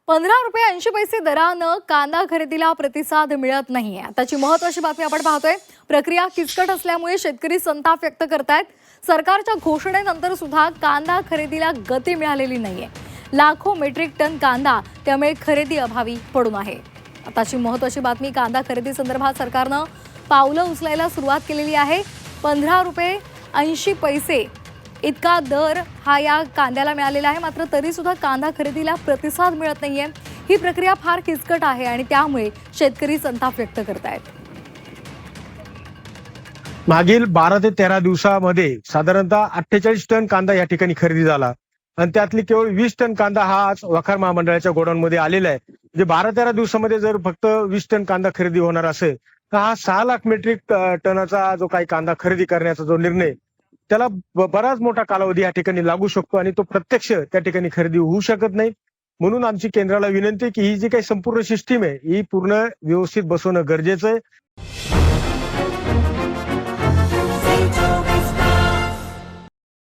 ₹15.80 दरानं कांदा खरेदीला प्रतिसाद मिळत नाहीये. त्याची महत्त्वाची बातमी आपण पाहतोय. प्रक्रिया किचकट असल्यामुळे शेतकरी संताप व्यक्त करतायत. सरकारच्या घोषणेनंतर सुद्धा कांदा खरेदीला गती मिळालेली नाहीये. लाखो मेट्रिक टन कांदा त्यामुळे खरेदी अभावी पडून आहे. आताची महत्त्वाची बातमी, कांदा खरेदी संदर्भात सरकारनं पावलं उचलायला सुरुवात केलेली आहे. ₹15.80 इतका दर हा या कांद्याला मिळालेला आहे. मात्र तरी सुद्धा कांदा खरेदीला प्रतिसाद मिळत नाहीये. ही प्रक्रिया फार किचकट आहे आणि त्यामुळे शेतकरी संताप व्यक्त करतायत. मागील 12 ते 13 दिवसामध्ये साधारणतः 48 टन कांदा या ठिकाणी खरेदी झाला आणि त्यातली केवळ 20 टन कांदा हा आज वखार महामंडळाच्या गोडाऊनमध्ये आलेला आहे. म्हणजे 12-13 दिवसामध्ये जर फक्त 20 टन कांदा खरेदी होणार असेल तर हा 6 लाख मेट्रिक टनाचा जो काही कांदा खरेदी करण्याचा जो निर्णय, त्याला बराच मोठा कालावधी या ठिकाणी लागू शकतो आणि तो प्रत्यक्ष त्या ठिकाणी खरेदी होऊ शकत नाही. म्हणून आमची केंद्राला विनंती आहे की ही जी काही संपूर्ण सिस्टीम आहे ही पूर्ण व्यवस्थित बसवणं गरजेचं आहे.